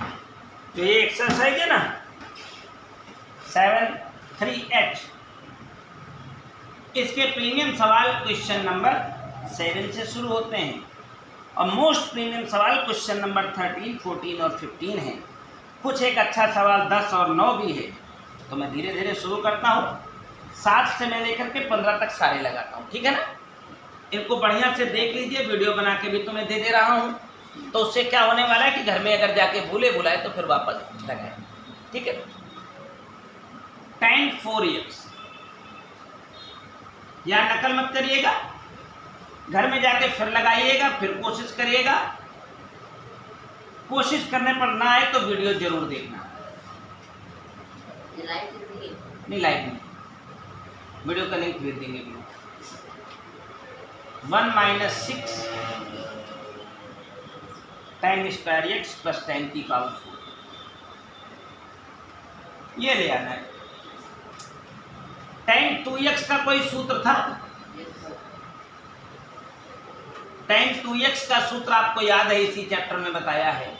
तो ये एक्सरसाइज है ना 7(3)H, इसके प्रीमियम सवाल क्वेश्चन नंबर 7 से शुरू होते हैं और मोस्ट प्रीमियम सवाल क्वेश्चन नंबर 13, 14 और 15 है। कुछ एक अच्छा सवाल 10 और 9 भी है। तो मैं धीरे धीरे शुरू करता हूँ, 7 से मैं लेकर के 15 तक सारे लगाता हूँ, ठीक है ना। इनको बढ़िया से देख लीजिए, वीडियो बना के भी तुम्हें दे रहा हूँ। तो उससे क्या होने वाला है कि घर में अगर जाके भूले भुलाए तो फिर वापस लगाए, ठीक है। tan 4x, या नकल मत करिएगा, घर में जाके फिर लगाइएगा, फिर कोशिश करिएगा। कोशिश करने पर ना आए तो वीडियो जरूर देखना। नहीं, लाइव नहीं, वीडियो का लिंक भेज देंगे। 1 - 6 tan² x + tan की पावर 4, ये ले आना है। tan 2x का कोई सूत्र था? tan 2x का सूत्र आपको याद है, इसी चैप्टर में बताया है।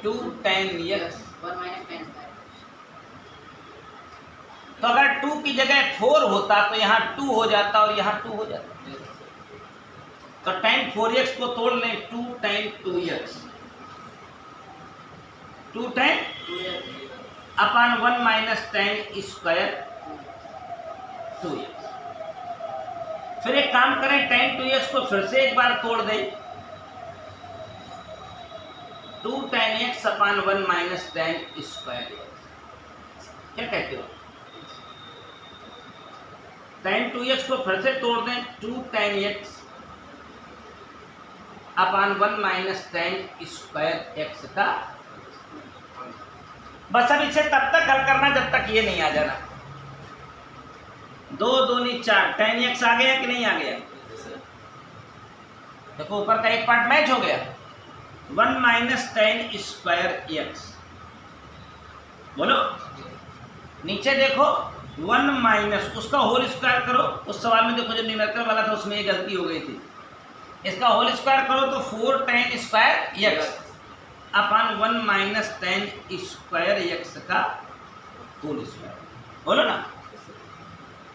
2 tan x, तो अगर 2 की जगह 4 होता तो यहाँ 2 हो जाता और यहाँ 2 हो जाता। तो tan 4x को तोड़ लें, 2 tan 2x, 2 tan अपन 1 - tan² 2x। फिर एक काम करें, tan 2x को फिर से एक बार तोड़ दें, 2 tan x अपन 1 - tan²। क्या कहते हो? tan 2x को फिर से तोड़ दें, 2 tan x अपन 1 - tan²x का। बस अब इसे तब तक हल करना जब तक ये नहीं आ जाना। 2 दूनी 4, tan x आ गया कि नहीं आ गया? देखो ऊपर का एक पार्ट मैच हो गया। 1 - tan²x, बोलो। नीचे देखो 1 - उसका होल स्क्वायर करो। उस सवाल में देखो जो न्यूमेरिकल वाला था उसमें ये गलती हो गई थी। इसका होल स्क्वायर करो तो 4 tan² अपन 1 - tan² का होल स्क्वायर, बोलो ना।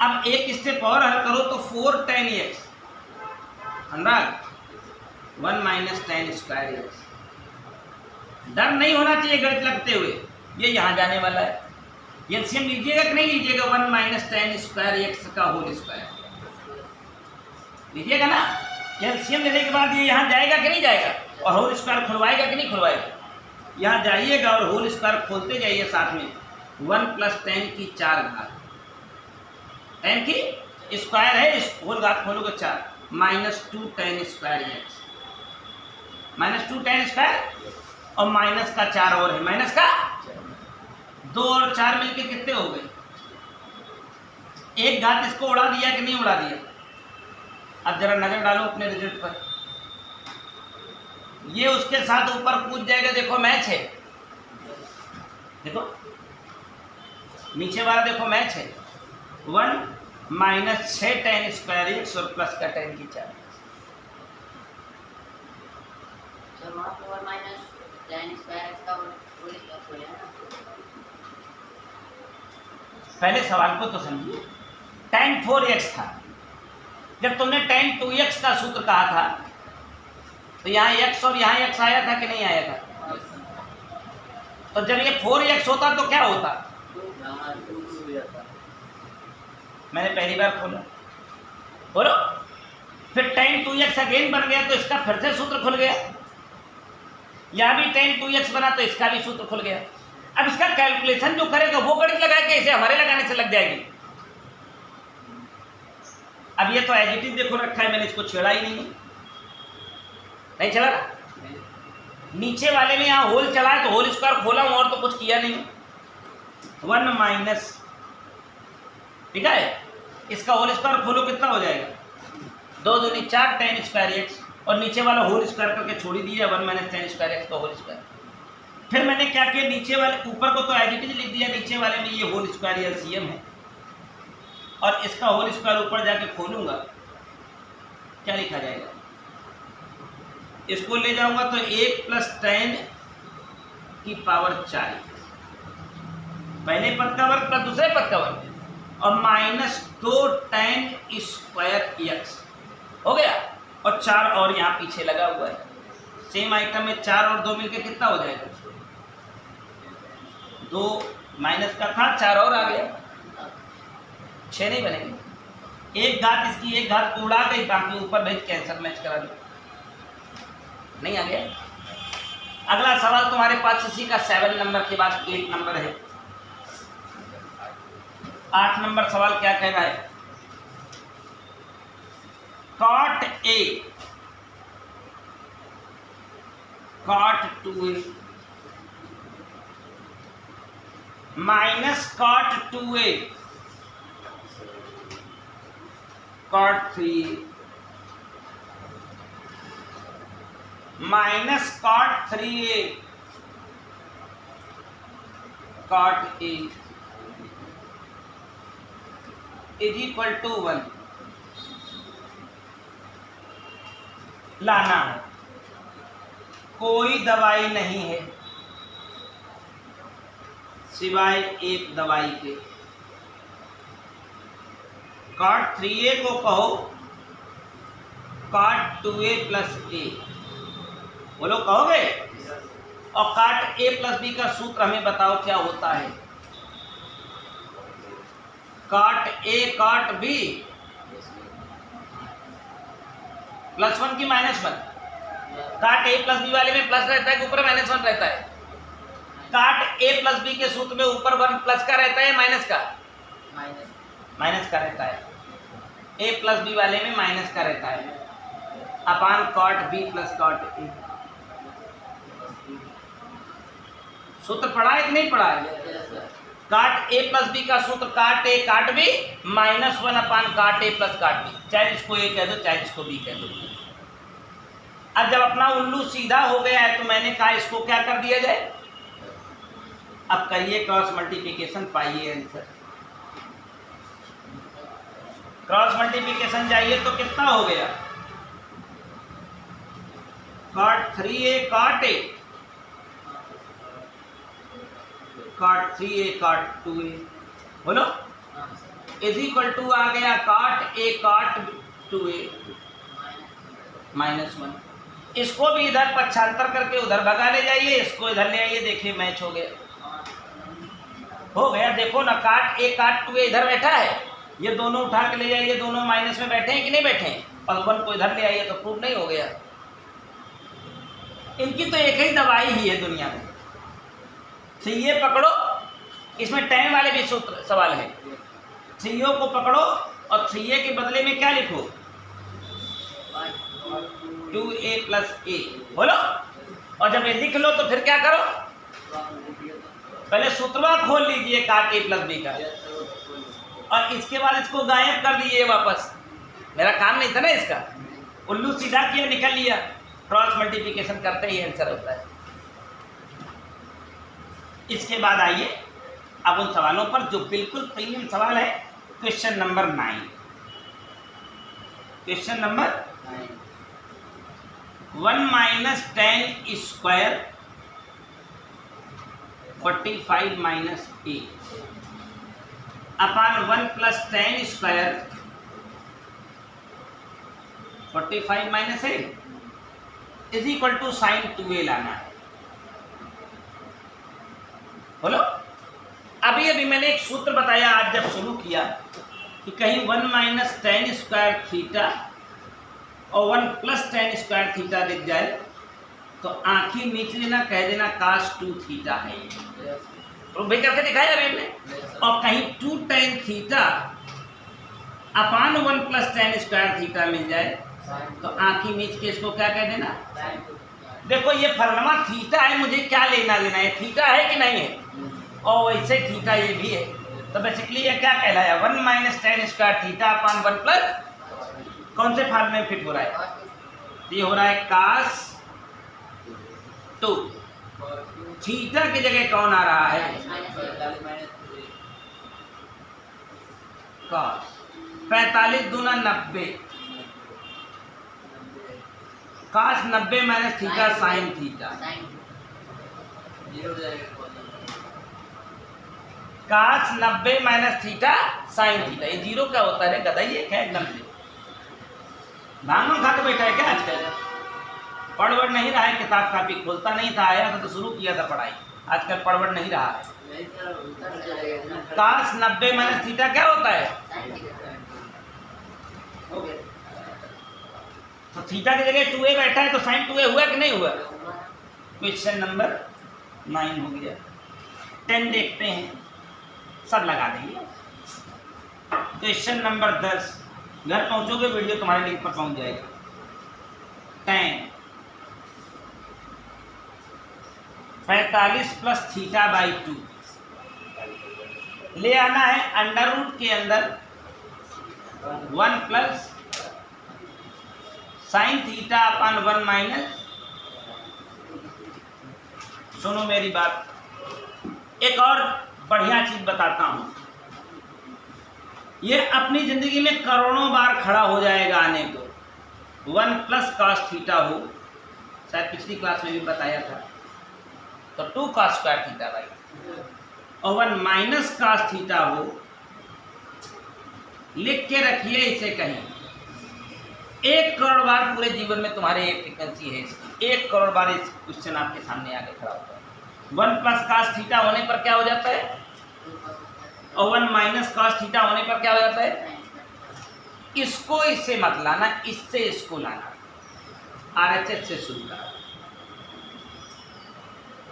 अब एक स्टेप और हल करो तो 4 tan x, अनुराग 1 - tan²x। डर नहीं होना चाहिए गणित लगते हुए, ये यहाँ जाने वाला है। एलसीएम लीजिएगा कि नहीं लीजिएगा? 1 - tan² का होल स्क्वायर लीजिएगा ना। एलसीएम लेने के बाद ये यहाँ जाएगा कि नहीं जाएगा? और होल स्क्वायर खुलवाएगा कि नहीं खुलवाएगा? यहाँ जाइएगा और होल स्क्वायर खोलते जाइए साथ में। 1 + tan की 4 घात, tan की स्क्वायर है, इस होल घात खोलोगे 4, -2 tan²x, -2 tan² और माइनस का 4 और है, माइनस का 2 और 4 मिलके कितने हो गए? एक घात इसको उड़ा दिया कि नहीं उड़ा दिया? अब जरा नजर डालो अपने रिजल्ट पर, ये उसके साथ ऊपर कूद जाएगा। देखो मैच है, देखो नीचे वाला देखो मैच है। 1 - 6 tan² और प्लस का tan की 4। पहले सवाल को तो समझिए। tan 4x था, जब तुमने tan 2x का सूत्र कहा था तो यहाँ x और यहाँ x आया था कि नहीं आया था? तो जब ये 4x होता तो क्या होता? मैंने पहली बार खोला, बोलो। फिर tan 2x अगेन बन गया तो इसका फिर से सूत्र खुल गया। यहाँ भी tan 2x बना तो इसका भी सूत्र खुल गया। अब इसका कैलकुलेशन जो करेगा वो गणित लगाए के इसे हमारे लगाने से लग जाएगी। अब ये तो एज इट इज देखो रखा है, मैंने इसको छेड़ा ही नहीं चला ना। नीचे वाले में यहाँ होल चला है तो होल स्क्वायर खोला हूँ और तो कुछ किया नहीं। 1 - ठीक है, इसका होल स्क्वायर खोलो कितना हो जाएगा? 2 दूनी 4 tan²x और नीचे वाला होल स्क्वायर करके छोड़ ही दिया 1 - tan² का होल स्क्वायर। फिर मैंने क्या किया, नीचे वाले ऊपर को तो एज इट इज लिख दिया, नीचे वाले में ये होल स्क्वायर एलसीएम है और इसका होल स्क्वायर ऊपर जाके खोलूंगा, क्या लिखा जाएगा? इसको ले जाऊंगा तो 1 + tan की पावर 40, पहले पद का वर्ग प्लस दूसरे पद का वर्ग, और माइनस 2 tan स्क्वायर x हो गया, और 4 और यहाँ पीछे लगा हुआ है। सेम आइटम में 4 और 2 मिलकर कितना हो जाएगा? 2 माइनस का था, 4 और आ गया, 6 नहीं बनेंगे। एक घात इसकी एक घात को उड़ा गई, बाकी ऊपर भेज कैंसर मैच करा दो, नहीं आ गया। अगला सवाल तुम्हारे पास इसी का 7 नंबर के बाद 8 नंबर है। 8 नंबर सवाल क्या कह रहा है? cot A cot 2A minus cot 2A cot 3A minus cot 3A cot A is equal to 1 लाना है। कोई दवाई नहीं है सिवाय एक दवाई के। cot 3A को कहो cot 2A प्लस A, बोलो कहोगे? और cot A प्लस B का सूत्र हमें बताओ क्या होता है? cot A cot B plus 1 की minus 1। cot A plus B वाले में प्लस रहता है कि ऊपर माइनस 1 रहता है? cot A प्लस B के सूत्र में ऊपर 1 प्लस का रहता है माइनस का? माइनस का रहता है। A प्लस B वाले में माइनस का रहता है अपान cot B plus cot A। सूत्र पढ़ा है कि नहीं पढ़ा है? cot A प्लस B का सूत्र cot A cot B minus 1 upon cot A plus cot B। चाहे इसको A कह दो, चाहे इसको B कह दो। अब जब अपना उल्लू सीधा हो गया है तो मैंने कहा इसको क्या कर दिया जाए? अब करिए क्रॉस मल्टीप्लिकेशन, पाइए आंसर। क्रॉस मल्टीप्लिकेशन जाइए तो कितना हो गया? cot 3A cot A cot 3A cot 2A, बोलो इज इक्वल टू आ गया cot A cot 2A minus 1। इसको भी इधर पक्षांतर करके उधर भगा ले जाइए, इसको इधर ले आइए, देखिए मैच हो गया। देखो ना, cot A cot 2A इधर बैठा है, ये दोनों उठा के ले जाइए, दोनों माइनस में बैठे हैं कि नहीं बैठे हैं? और 1 को इधर ले आइए तो प्रूव नहीं हो गया। इनकी तो एक ही दवाई ही है दुनिया में। CA पकड़ो, इसमें tan वाले भी सूत्र सवाल है। CO को पकड़ो और 3A के बदले में क्या लिखो? 2A प्लस A, बोलो। और जब ये लिख लो तो फिर क्या करो? पहले सूत्रवा खोल लीजिए cot A प्लस B का, और इसके बाद इसको गायब कर दीजिए वापस। मेरा काम नहीं था ना इसका, उल्लू सीधा किया, निकल लिया। क्रॉस मल्टीप्लिकेशन करते ही आंसर होता है। इसके बाद आइए अब उन सवालों पर जो बिल्कुल प्रीमियम सवाल है। Question number 9। Question number 1 minus tan square 45 minus A upon 1 plus tan square 45 minus A is equal to sine 2A लाना है। बोलो। अभी मैंने एक सूत्र बताया आज जब शुरू किया कि कहीं 1 माइनस tan स्क्वायर थीटा और 1 प्लस tan स्क्वायर थीटा दिख जाए तो आंखें मीच लेना, कह देना cos 2 थीटा है। तो भाई करके दिखाया अभी हमने। और कहीं 2 tan theta upon 1 plus tan square theta मिल जाए तो आंखें मीच के इसको क्या कह देना? देखो ये फलनमा थीटा है, मुझे क्या लेना देना है, थीटा है कि नहीं है? और वैसे थीटा ये भी है, तो बेसिकली ये क्या कहलाया? 1 minus tan square theta upon 1 plus कौन से फार्मूले में फिट हो रहा है? ये हो रहा है cos 2। थीटा की जगह कौन आ रहा है? cos 45 दूना 90, cos 90 minus theta sine theta. cos 90 minus theta sine theta, ये जीरो क्या होता है गधा, ये क्या एकदम से भांगन खा के बैठा है क्या आजकल? पढ़ वढ़ नहीं रहा है, किताब कापी खोलता नहीं था, आया था तो शुरू किया था पढ़ाई, आजकल पढ़ वढ़ नहीं रहा है। cos 90 माइनस थीटा क्या होता है? तो थीटा की जगह 2a बैठा है तो साइन 2a हुआ कि नहीं हुआ? क्वेश्चन नंबर 9 हो गया। 10 देखते हैं, सब लगा देंगे। क्वेश्चन नंबर 10, घर पहुंचोगे वीडियो तुम्हारे लिंक पर पहुंच जाएगा। 10 45 प्लस थीटा बाई 2 ले आना है अंडर रूट के अंदर 1 प्लस साइन थीटा अपन 1 माइनस। सुनो मेरी बात, एक और बढ़िया चीज बताता हूं, ये अपनी जिंदगी में करोड़ों बार खड़ा हो जाएगा आने को। 1 प्लस cos थीटा हो, शायद पिछली क्लास में भी बताया था, तो 2 cos स्क्वायर थीटा बाई, और 1 माइनस cos थीटा हो, लिख के रखिए इसे कहीं। 1 करोड़ बार पूरे जीवन में तुम्हारे एक फ्रीक्वेंसी है इसकी, 1 करोड़ बार इस क्वेश्चन आपके सामने आके खड़ा होता है। 1 प्लस cos थीटा होने पर क्या हो जाता है, और 1 माइनस cos थीटा होने पर क्या हो जाता है? इसको इससे मत लाना, इससे इसको लाना, RHS से शुरू करा।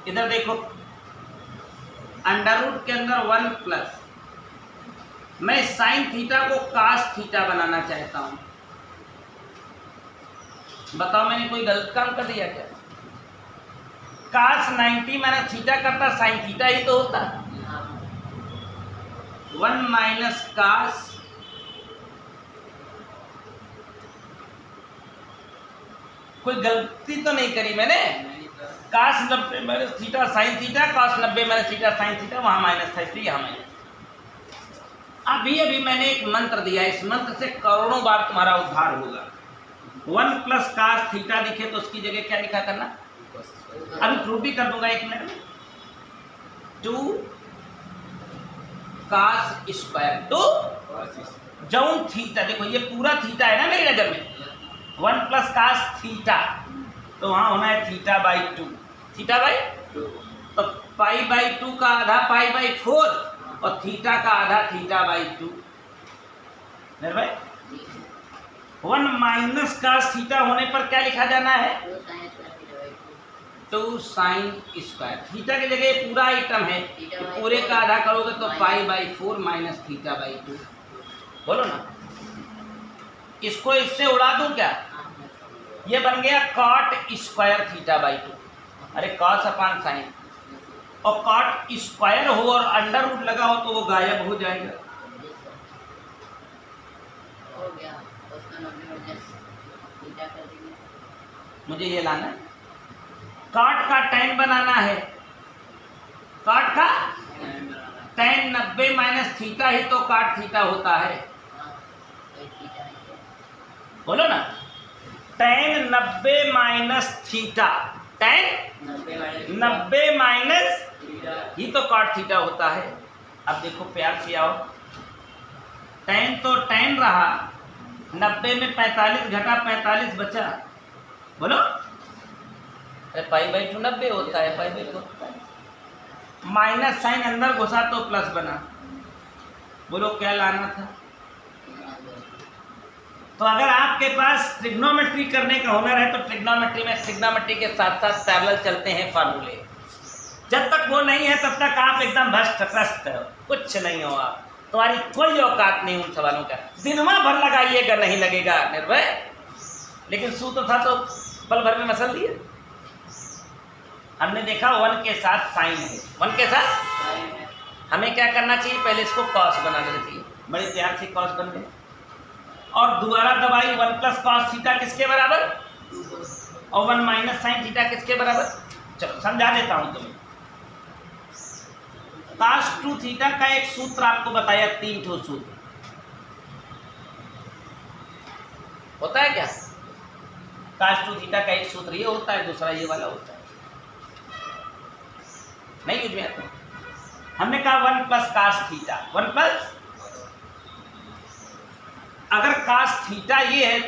इधर देखो, अंडर रूट के अंदर 1 प्लस, मैं साइन थीटा को cos थीटा बनाना चाहता हूं। बताओ मैंने कोई गलत काम कर दिया क्या? cos 90 माइनस थीटा करता साइन थीटा ही तो होता। 1 माइनस cos कोई गलती तो नहीं करी मैंने? cos 90 minus theta sine theta, cos 90 minus theta sine theta, वहां माइनस था इसलिए यहाँ माइनस। अभी मैंने एक मंत्र दिया, इस मंत्र से करोड़ों बार तुम्हारा उद्धार होगा। 1 प्लस cos थीटा दिखे तो उसकी जगह क्या लिखा करना, अभी प्रूफ भी कर दूंगा 1 मिनट में। 2 cos स्क्वायर 2 जौन थीटा, देखो ये पूरा थीटा है ना मेरी नजर में, 1 प्लस cos थीटा, तो वहां होना है थीटा बाई 2, थीटा बाई 2, तो पाई बाई 2 का आधा पाई बाई 4, और थीटा का आधा थीटा बाई 2। मेरे भाई 1 माइनस cos थीटा होने पर क्या लिखा जाना है? 2 साइन स्क्वायर थीटा की जगह पूरा आइटम है, पूरे का आधा करोगे तो pi by 4 minus theta by 2। बोलो ना, इसको इससे उड़ा दूं क्या? ये बन गया cot स्क्वायर थीटा बाई 2। अरे cos अपान साइन, और cot स्क्वायर हो और अंडर रूट लगा हो तो वो गायब हो जाएगा। मुझे ये लाना है, cot का tan बनाना है, cot का tan 90 माइनस थीटा ही तो cot थीटा होता है। बोलो ना, tan 90 minus theta, tan 90 minus ही तो cot थीटा होता है। अब देखो प्यार से आओ, tan तो tan रहा, 90 में 45 घटा 45 बचा। बोलो, अरे पाई बाई 2 90 होता है, पाई बाई 2 होता है। माइनस साइन अंदर घुसा तो प्लस बना। बोलो क्या लाना था? तो अगर आपके पास ट्रिग्नोमेट्री करने का हुनर है तो ट्रिग्नोमेट्री में ट्रिग्नोमेट्री के साथ साथ पैरेलल चलते हैं फार्मूले। जब तक वो नहीं है तब तक आप एकदम भ्रष्ट हो, कुछ नहीं हो आप, तुम्हारी कोई औकात नहीं उन सवालों का। दिनवा भर लगाइएगा नहीं लगेगा निर्भय, लेकिन सूत्र था तो पल भर में मसल दिए। हमने देखा 1 के साथ साइन है, 1 के साथ हमें क्या करना चाहिए, पहले इसको cos बना लेना चाहिए। बड़े प्यार से cos बन गए, और दोबारा दबाई 1 प्लस cos थीटा किसके बराबर, और 1 माइनस साइन थीटा किसके बराबर। चलो समझा देता हूं तुम्हें। cos 2 थीटा का एक सूत्र आपको बताया, 3 ठो सूत्र होता है क्या? cos 2 थीटा का एक सूत्र ये होता है, दूसरा ये वाला होता है। नहीं यूज में आता। हमने कहा 1 प्लस कास थीटा, 1 प्लस, अगर कास थीटा ये है,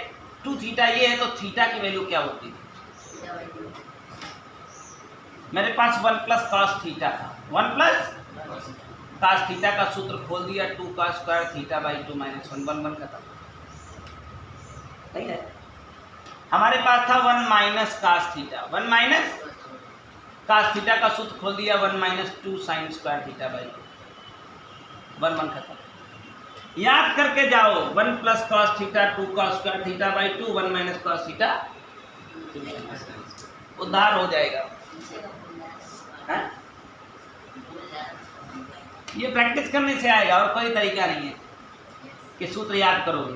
2 थीटा ये है, तो थीटा की वैल्यू क्या होती है? मेरे पास 1 प्लस कास थीटा था, 1 प्लस कास थीटा का सूत्र खोल दिया, 2 का स्क्वायर थीटा बाई 2 माइनस 1, 1 1 खत्म। नहीं है, हमारे पास था 1 minus cos theta, 1 minus cos theta का सूत्र खोल दिया, 1 minus 2 sine square theta by 2, 1 1 खत्म। याद करके जाओ, 1 plus cos theta 2 cos square theta by 2, 1 minus cos theta, उद्धार हो जाएगा। है? ये प्रैक्टिस करने से आएगा और कोई तरीका नहीं है कि सूत्र याद करोगे,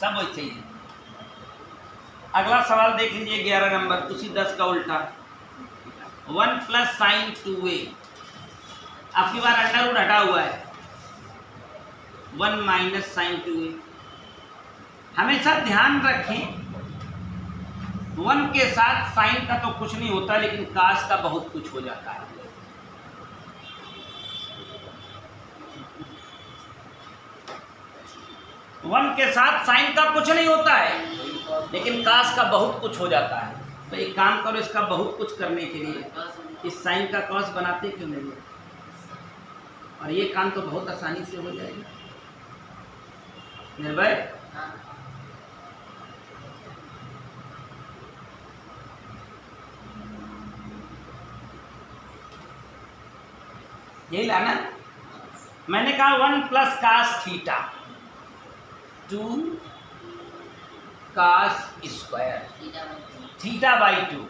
सब वैसे ही है। अगला सवाल देख लीजिए 11 नंबर, उसी 10 का उल्टा, 1 प्लस साइन 2a, आपकी बार अंडर रूट हटा हुआ है, 1 माइनस साइन 2a। हमेशा ध्यान रखें 1 के साथ साइन का तो कुछ नहीं होता, लेकिन कास का बहुत कुछ हो जाता है। वन के साथ साइन का कुछ नहीं होता है, लेकिन कास का बहुत कुछ हो जाता है। तो एक काम करो, इसका बहुत कुछ करने के लिए इस साइन का कॉस बनाते क्यों नहीं, और ये काम तो बहुत आसानी से हो जाएगा। निर्भय, यही लाना। मैंने कहा 1 plus cos theta 2 cos square theta by 2,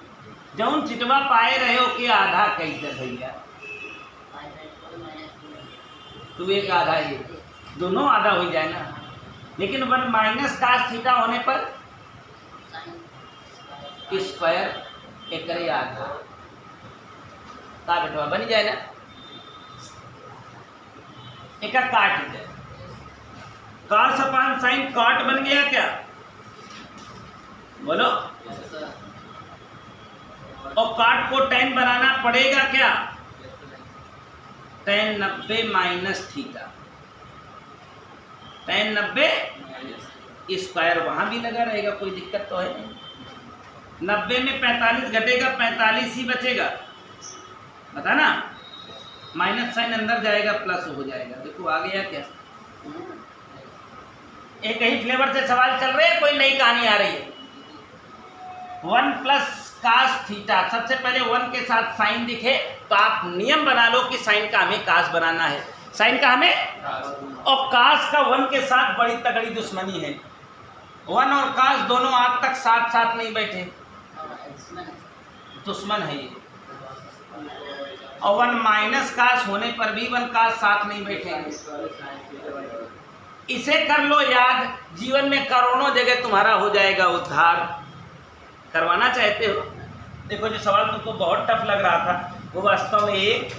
जौन चिटवा पाए रहे हो कि आधा कैसे भैया, 2 एक आधा, ये दोनों आधा हो जाए ना। लेकिन 1 माइनस कास थीटा होने पर स्क्वायर एक करे आधा, का बेटवा बन जाए ना, एक काट जाए, कॉस अपान साइन कॉट बन गया क्या, बोलो। और काट को tan बनाना पड़ेगा क्या, tan 90 minus theta, tan 90 square वहां भी लगा रहेगा, कोई दिक्कत तो है नहीं। 90 में 45 घटेगा, 45 ही बचेगा, बता ना, माइनस साइन अंदर जाएगा, प्लस हो जाएगा। देखो आ गया क्या, एक ही फ्लेवर से सवाल चल रहे हैं, कोई नई कहानी आ रही है। 1 प्लस कास थीटा, सबसे पहले 1 के साथ साइन दिखे तो आप नियम बना लो कि साइन का हमें कास बनाना है, साइन का हमें, और कास का 1 के साथ बड़ी तगड़ी दुश्मनी है। 1 और कास दोनों आज तक साथ साथ नहीं बैठे, दुश्मन है ये। और 1 माइनस कास होने पर भी 1 कास साथ नहीं बैठेंगे। इसे कर लो याद, जीवन में करोड़ों जगह तुम्हारा हो जाएगा उद्धार। करवाना चाहते हो, देखो जो सवाल तुमको बहुत टफ लग रहा था वो वास्तव में 1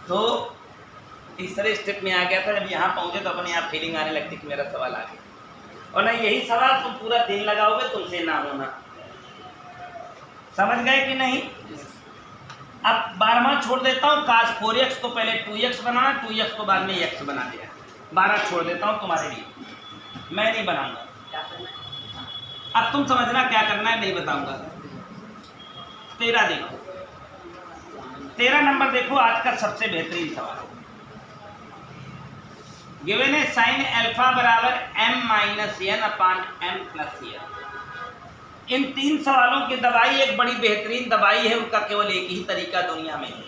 2 तीसरे स्टेप में आ गया था। जब यहाँ पहुँचे तो अपने आप फीलिंग आने लगती कि मेरा सवाल आ गया। और नहीं, यही सवाल तुम पूरा दिन लगाओगे तुमसे ना होना, समझ गए कि नहीं। अब 12वां छोड़ देता हूँ, कास 4x को पहले 2x बनाना, 2x को बाद में x बना दिया, 12 छोड़ देता हूँ तुम्हारे लिए, मैं नहीं बनाऊंगा। अब तुम समझना क्या करना है, नहीं बताऊंगा। 13 देखो, 13 नंबर देखो, आज का सबसे बेहतरीन सवाल। गिवन है साइन अल्फा बराबर m माइनस n अपान m प्लस n। इन 3 सवालों की दवाई एक बड़ी बेहतरीन दवाई है, उनका केवल एक ही तरीका दुनिया में है।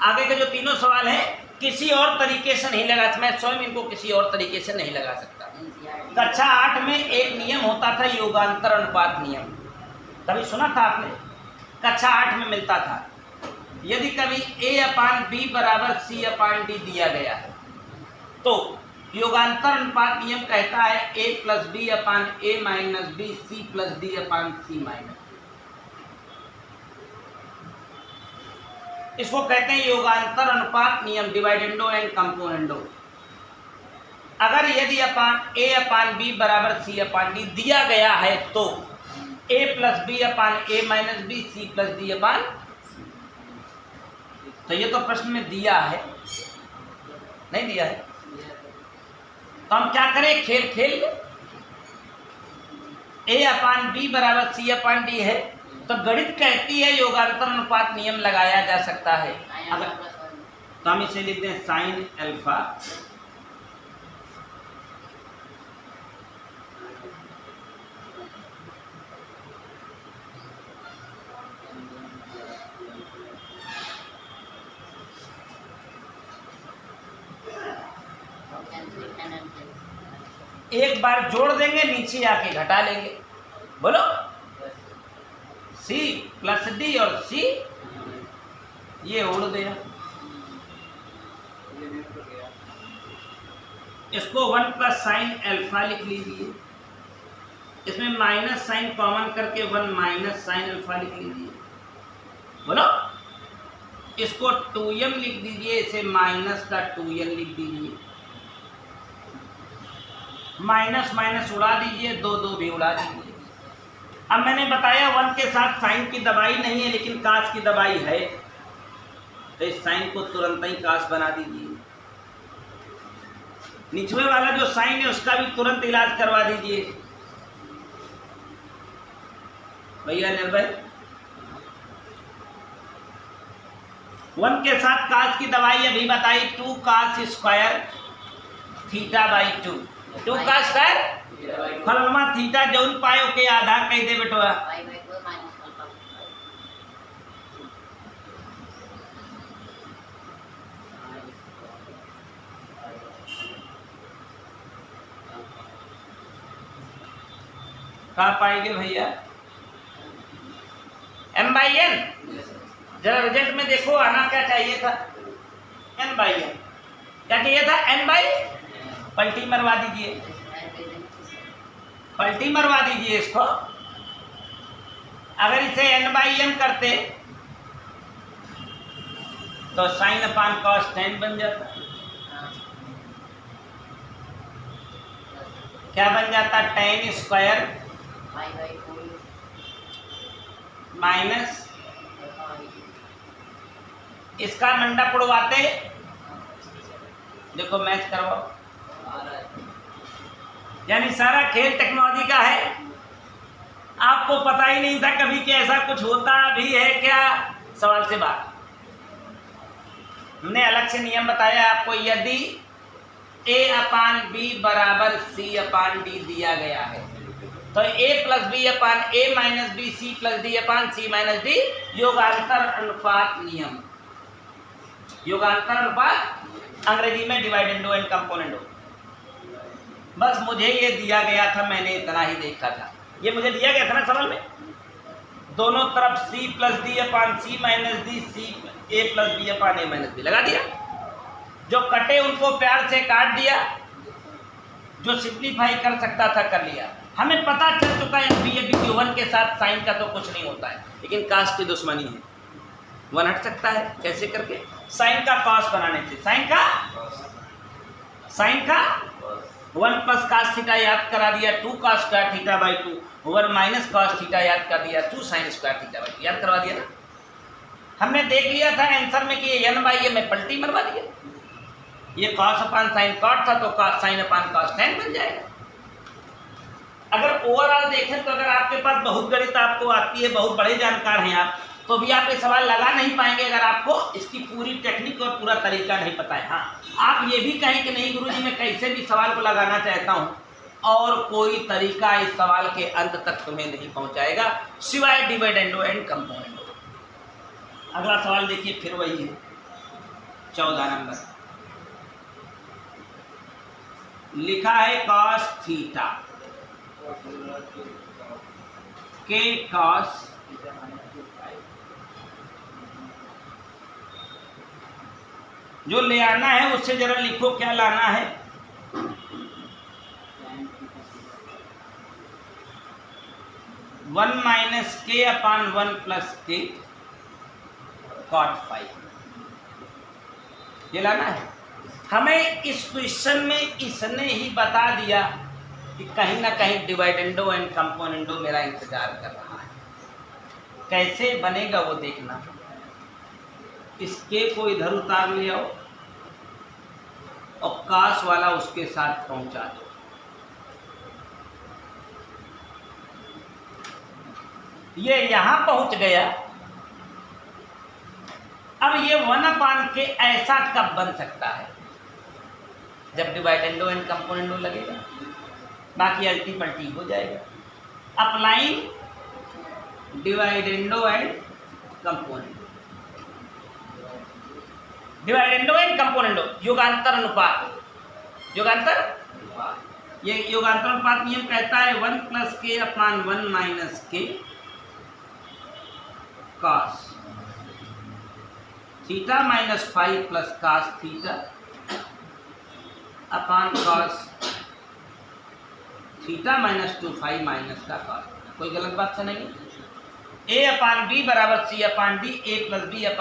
आगे के जो तीनों सवाल हैं किसी और तरीके से नहीं लगा, मैं स्वयं इनको किसी और तरीके से नहीं लगा सकता। कक्षा 8 में एक नियम होता था, योगांतर अनुपात नियम, कभी सुना था आपने? कक्षा 8 में मिलता था। यदि कभी a अपान बी बराबर c अपान डी दिया गया है तो योगांतर अनुपात नियम कहता है a plus B upon a minus B, c plus D upon c minus. इसको कहते हैं योगांतर अनुपात नियम, डिवाइडेंडो एंड कंपोनेंडो। अगर यदि अपान a अपान बी बराबर c अपान डी दिया गया है तो A plus B upon A minus B, C plus D upon. तो ये तो प्रश्न में दिया है, नहीं दिया है तो हम क्या करें, खेल खेल ए अपान बी बराबर सी अपान डी है, तो गणित कहती है योगांतर अनुपात नियम लगाया जा सकता है। अगर तो हम इसे लिखते हैं साइन अल्फा एक बार जोड़ देंगे, नीचे आके घटा लेंगे। बोलो, सी प्लस डी और सी ये उड़ दिया, इसको 1 प्लस साइन अल्फा लिख लीजिए, इसमें माइनस साइन कॉमन करके 1 माइनस साइन अल्फा लिख लीजिए। बोलो, इसको 2m लिख दीजिए, इसे माइनस का 2n लिख दीजिए, माइनस माइनस उड़ा दीजिए, दो दो भी उड़ा दीजिए। अब मैंने बताया 1 के साथ साइन की दबाई नहीं है लेकिन काश की दबाई है, तो इस साइन को तुरंत ही काश बना दीजिए। निचवे वाला जो साइन है उसका भी तुरंत इलाज करवा दीजिए भैया निर्भय। 1 के साथ काश की दवाई अभी बताई, 2 काश स्क्वायर थीटा बाई 2, 2 का स्क्वायर फलमा थीटा जौन पायो के आधा कह दे बेटवा। कहा पाएंगे भैया, m बाई एन। जरा रिजल्ट में देखो आना क्या चाहिए था, n बाई एन। क्या चाहिए था, n बाई, पलटी मरवा दीजिए, पलटी मरवा दीजिए इसको। अगर इसे n बाई एम करते तो साइन अपान कॉस टेन बन जाता। क्या बन जाता, टेन स्क्वायर माइनस, इसका मंडप उड़वाते, देखो मैच करवाओ। यानी सारा खेल टेक्नोलॉजी का है, आपको पता ही नहीं था कभी कि ऐसा कुछ होता भी है क्या, सवाल से बात। हमने अलग से नियम बताया आपको, यदि a अपान बी बराबर सी अपान डी दिया गया है तो a plus B upon A minus B, C plus D upon C minus D योगांतर अनुपात नियम। योगांतर अनुपात अंग्रेजी में डिवाइड इनटू एंड कंपोनेंट हो। बस मुझे ये दिया गया था, मैंने इतना ही देखा था, ये मुझे दिया गया था ना सवाल में, दोनों तरफ c plus D upon C minus D, C A plus B upon A minus B लगा दिया। जो कटे उनको प्यार से काट दिया, जो सिंप्लीफाई कर सकता था कर लिया। हमें पता चल चुका है वन के साथ साइन का तो कुछ नहीं होता है, लेकिन काश की दुश्मनी है, वन हट सकता है कैसे करके, साइन का कॉस बनाने से। साइन का 1 प्लस कास थीटा याद करा दिया, 2 cos square theta by 2, 1 minus cos theta याद कर दिया, 2 साइन स्क्वायर थीटा बाई 2 याद करवा दिया ना। हमने देख लिया था आंसर में कि ये n बाई ए में पलटी मरवा दिया, ये कॉस अपान साइन कॉट था तो कॉस साइन अपान कॉस टेन बन जाएगा। अगर ओवरऑल देखें तो अगर आपके पास बहुत गणित आपको आती है, बहुत बड़े जानकार हैं आप, तो भी आप ये सवाल लगा नहीं पाएंगे अगर आपको इसकी पूरी टेक्निक और पूरा तरीका नहीं पता है। हाँ, आप ये भी कहें कि नहीं गुरुजी मैं कैसे भी सवाल को लगाना चाहता हूँ और कोई तरीका इस सवाल के अंत तक तुम्हें नहीं पहुँचाएगा सिवाय डिवाइड एंड कंपोनेंट। अगला सवाल देखिए, फिर वही है 14 नंबर, लिखा है कॉस थीटा के कॉस जो ले आना है उससे जरा लिखो क्या लाना है। वन माइनस के अपान 1 प्लस के कॉट 5 ये लाना है। हमें इस क्वेश्चन में इसने ही बता दिया कि कहीं ना कहीं डिवाइडेंडो एंड कंपोनेंडो मेरा इंतजार कर रहा है। कैसे बनेगा वो देखना। इसके को इधर उतार ले आओ और काश वाला उसके साथ पहुंचा दो। ये यहां पहुंच गया। अब ये 1 के ऐसा कब बन सकता है? जब डिवाइडेंडो एंड कंपोनेंडो लगेगा, बाकी अल्टी पल्टी हो जाएगा। Applying dividendo and componendo, dividendo and componendo, युगांतर अनुपात, युगांतर, ये युगांतर अनुपात नियम कहता है 1 + k/1 - k cos theta -5 + cos theta upon cos theta -2 phi minus का cos। कोई गलत बात तो नहीं। a/b बराबर c/d, a + b/a -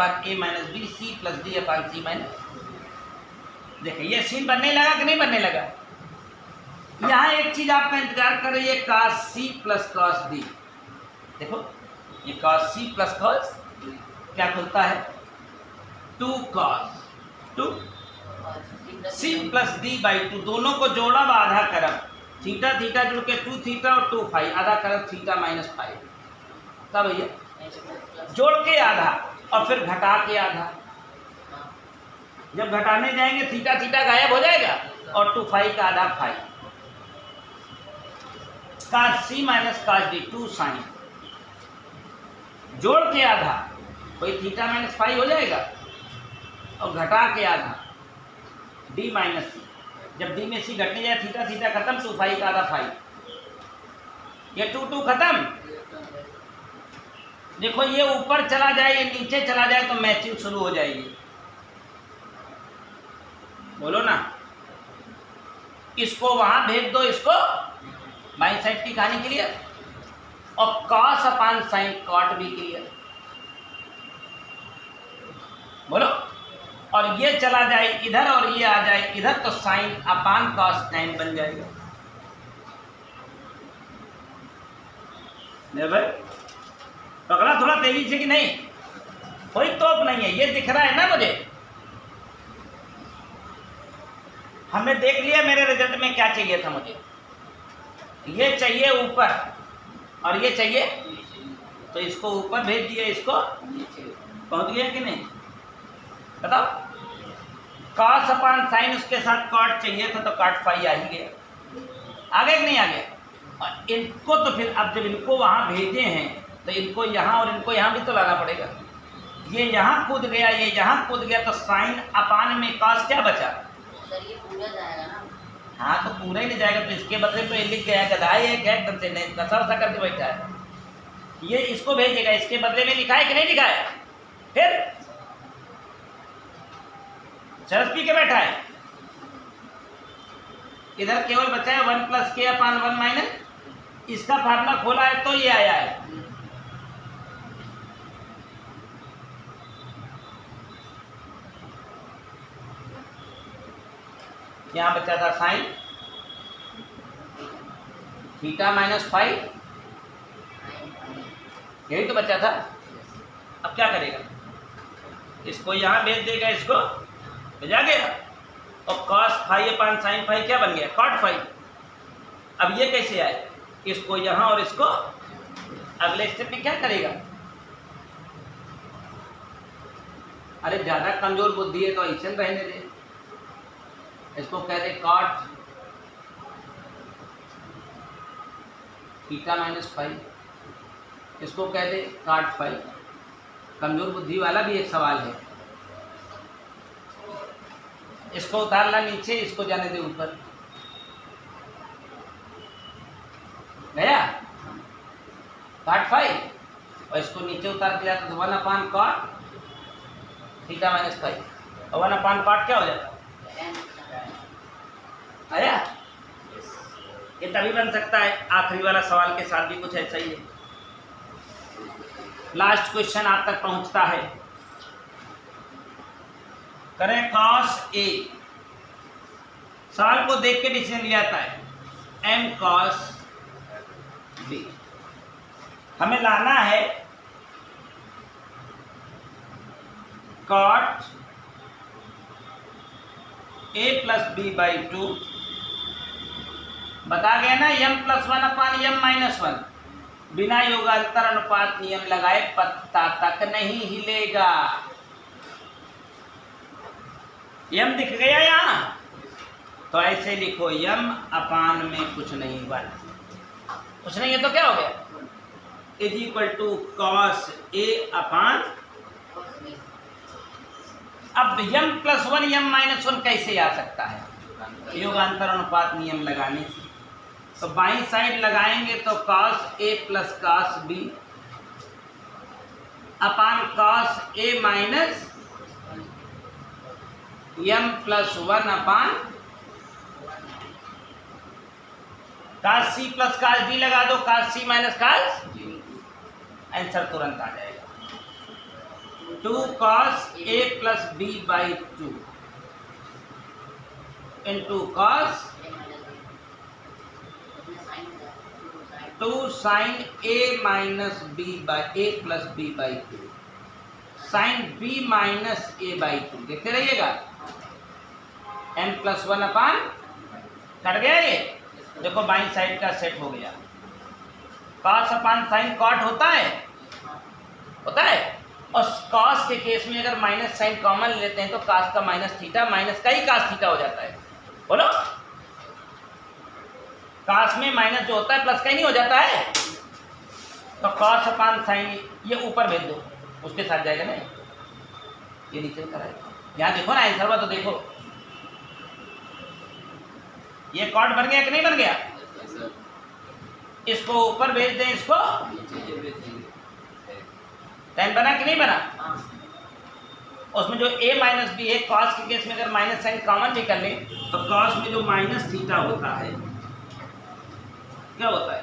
b, c + d/c - देखिए ये सीन बनने लगा कि नहीं बनने लगा। यहाँ एक चीज आपका इंतजार कर रही है, cos c + cos d। देखो ये cos c + cos क्या खुलता है, 2 cos 2 c + d/2, दोनों को जोड़ा व आधा करब, थीटा थीटा जुड़ के 2 थीटा और 2 फाइ, आधा करब थीटा -5। तब भैया जोड़ के आधा और फिर घटा के आधा। जब घटाने जाएंगे थीटा थीटा गायब हो जाएगा और 2 फाइ का आधा phi. cos c - cos d 2 sin, जोड़ के आधा, कोई थीटा -फाइ हो जाएगा और घटा के आधा d - c। जब d में c घटने जाए थीटा थीटा खत्म, 2 फाइ का आधा फाइ, ये 2 खत्म। देखो ये ऊपर चला जाए, ये नीचे चला जाए तो मैचिंग शुरू हो जाएगी। बोलो ना, इसको वहां भेज दो, इसको बाई साइड की कहानी क्लियर, और cos/sin cot भी क्लियर। बोलो, और ये चला जाए इधर और ये आ जाए इधर तो sin/cos tan बन जाएगा। नहीं भाई पकड़ा थोड़ा तेजी से कि नहीं? कोई तोप नहीं है, ये दिख रहा है ना मुझे। हमने देख लिया मेरे रिजल्ट में क्या चाहिए था मुझे। ये चाहिए ऊपर और ये चाहिए, तो इसको ऊपर भेज दिया, इसको पहुंच गया कि नहीं बताओ। cos/sin उसके साथ cot चाहिए था तो cot फाइ आ ही गया, आ गया कि नहीं आ गया। और इनको तो फिर अब जब इनको वहां भेजे हैं तो इनको यहाँ और इनको यहाँ भी तो लाना पड़ेगा। ये यहाँ कूद गया, ये यहाँ कूद गया, तो sin/में cos क्या बचा? सर ये पूरा जाएगा ना। हाँ तो पूरा ही नहीं जाएगा, तो इसके बदले तो ये लिख गया, गधा है क्या एकदम से नहीं कसा वसा करके बैठा है। ये इसको भेजेगा, इसके बदले में लिखा है कि नहीं लिखा है? फिर चरस पी के बैठा है। इधर केवल बचा है 1 + k/1 - इसका फार्मूला खोला है तो ये आया है। यहाँ बचा था sin थीटा -फाइ, यही तो बचा था। अब क्या करेगा, इसको यहाँ भेज देगा, इसको भेजा गया, और cos फाइ/sin फाइ क्या बन गया, cot फाइ। अब ये कैसे आए, इसको यहाँ और इसको अगले स्टेप में क्या करेगा। अरे ज्यादा कमजोर बुद्धि है तो ऐसे रहने दे, इसको कह दे cot थीटा -फाइ, इसको कह दे cot फाइ। कमजोर बुद्धि वाला भी एक सवाल है, इसको उतार ला नीचे, इसको जाने दे ऊपर, गया cot फाइ, और इसको नीचे उतार के जाता तो 1/cot थीटा -फाइ, और 1/cot क्या हो जाता आया। ये तभी बन सकता है। आखिरी वाला सवाल के साथ भी कुछ ऐसा ही है। लास्ट क्वेश्चन आप तक पहुंचता है, करें cos A। सवाल को देख के डिसीजन लिया जाता है। m cos b। हमें लाना है cot a plus B by 2, बता गया ना m plus 1 upon m minus 1, बिना योगांतर अनुपात नियम लगाए पत्ता तक नहीं हिलेगा। यम दिख गया यहाँ, तो ऐसे लिखो यम अपान में कुछ नहीं, 1, कुछ नहीं है तो क्या हो गया, is equal to cos A अपान। अब यम प्लस 1 यम माइनस 1 कैसे आ सकता है, योगांतर अनुपात नियम लगाने से। तो बाईं साइड लगाएंगे तो cos a plus cos b upon cos a minus m plus 1 upon cos c plus cos d लगा दो, cos c minus cos, answer तुरंत आ जाएगा। 2 cos a plus b by 2 into cos 2 sin a minus b by a plus b by 2 sin b minus a by 2, देखते रहिएगा। m plus 1 अपान, cut गया ये, देखो बाईं साइड का सेट हो गया। cos अपान sin cot होता है, होता है। और cos के केस में अगर माइनस साइन कॉमन लेते हैं तो cos का माइनस थीटा माइनस का ही cos थीटा हो जाता है। बोलो, cos में माइनस जो होता है प्लस का ही नहीं हो जाता है। तो cos अपान साइन, ये ऊपर भेज दो, उसके साथ जाएगा ना, ये नीचे कराएगा। यहाँ देखो ना आंसर हुआ, तो देखो ये कॉट बन गया कि नहीं बन गया, इसको ऊपर भेज दें, इसको टेन बना कि नहीं बना। उसमें जो a माइनस बी है, cos के केस में अगर माइनस साइन कॉमन भी कर लें तो cos में जो माइनस थीटा होता है क्या होता है,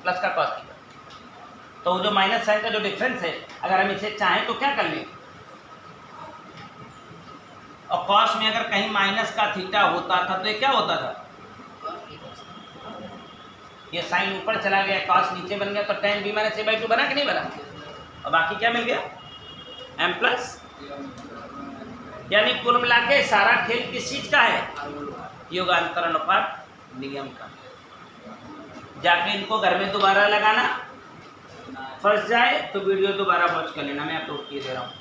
प्लस का cos थीटा। तो जो माइनस साइन का जो डिफरेंस है, अगर हम इसे चाहें तो क्या कर लें, और cos में अगर कहीं माइनस का थीटा होता था तो ये क्या होता था, ये साइन ऊपर चला गया, cos नीचे बन गया, तो tan b minus a by 2 बना कि नहीं बना। और बाकी क्या मिल गया, m प्लस। यानी कुल मिला के सारा खेल किस चीज का है, योगांतर अनुपात नियम का। जाके इनको घर में दोबारा लगाना, फंस जाए तो वीडियो दोबारा वॉच कर लेना, मैं अपलोड किए दे रहा हूँ।